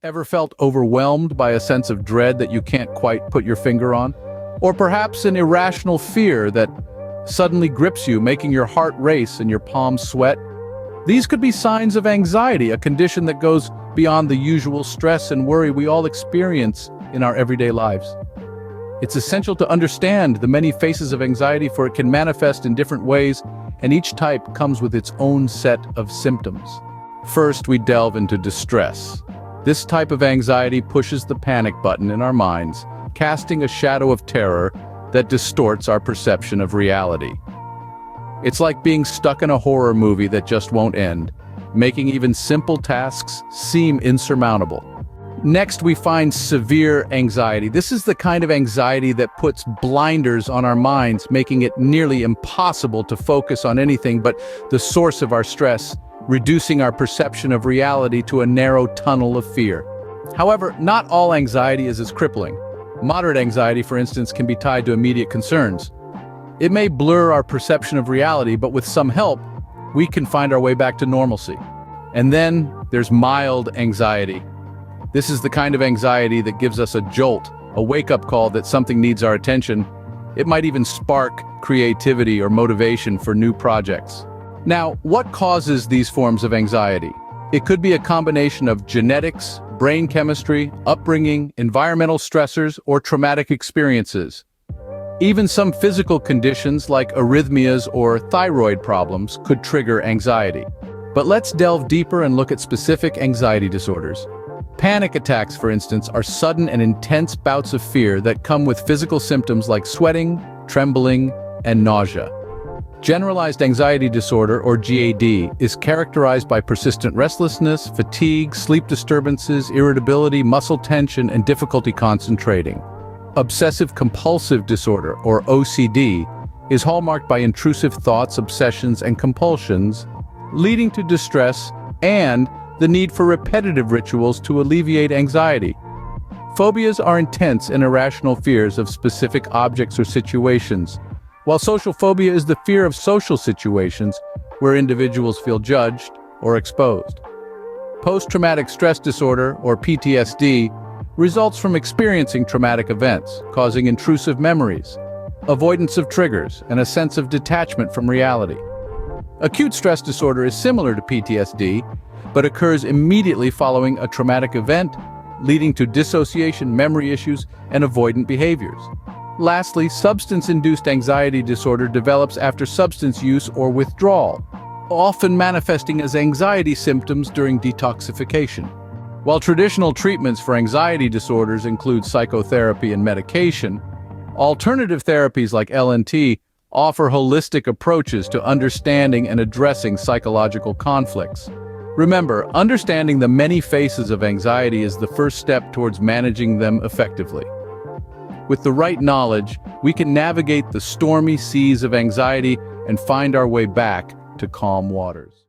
Ever felt overwhelmed by a sense of dread that you can't quite put your finger on? Or perhaps an irrational fear that suddenly grips you, making your heart race and your palms sweat? These could be signs of anxiety, a condition that goes beyond the usual stress and worry we all experience in our everyday lives. It's essential to understand the many faces of anxiety, for it can manifest in different ways, and each type comes with its own set of symptoms. First, we delve into distress. This type of anxiety pushes the panic button in our minds, casting a shadow of terror that distorts our perception of reality. It's like being stuck in a horror movie that just won't end, making even simple tasks seem insurmountable. Next, we find severe anxiety. This is the kind of anxiety that puts blinders on our minds, making it nearly impossible to focus on anything but the source of our stress, reducing our perception of reality to a narrow tunnel of fear. However, not all anxiety is as crippling. Moderate anxiety, for instance, can be tied to immediate concerns. It may blur our perception of reality, but with some help, we can find our way back to normalcy. And then there's mild anxiety. This is the kind of anxiety that gives us a jolt, a wake-up call that something needs our attention. It might even spark creativity or motivation for new projects. Now, what causes these forms of anxiety? It could be a combination of genetics, brain chemistry, upbringing, environmental stressors, or traumatic experiences. Even some physical conditions like arrhythmias or thyroid problems could trigger anxiety. But let's delve deeper and look at specific anxiety disorders. Panic attacks, for instance, are sudden and intense bouts of fear that come with physical symptoms like sweating, trembling, and nausea. Generalized anxiety disorder, or GAD, is characterized by persistent restlessness, fatigue, sleep disturbances, irritability, muscle tension, and difficulty concentrating. Obsessive-compulsive disorder, or OCD, is hallmarked by intrusive thoughts, obsessions, and compulsions, leading to distress and the need for repetitive rituals to alleviate anxiety. Phobias are intense and irrational fears of specific objects or situations, while social phobia is the fear of social situations where individuals feel judged or exposed. Post-traumatic stress disorder, or PTSD, results from experiencing traumatic events, causing intrusive memories, avoidance of triggers, and a sense of detachment from reality. Acute stress disorder is similar to PTSD, but occurs immediately following a traumatic event, leading to dissociation, memory issues, and avoidant behaviors. Lastly, substance-induced anxiety disorder develops after substance use or withdrawal, often manifesting as anxiety symptoms during detoxification. While traditional treatments for anxiety disorders include psychotherapy and medication, alternative therapies like LNT offer holistic approaches to understanding and addressing psychological conflicts. Remember, understanding the many faces of anxiety is the first step towards managing them effectively. With the right knowledge, we can navigate the stormy seas of anxiety and find our way back to calm waters.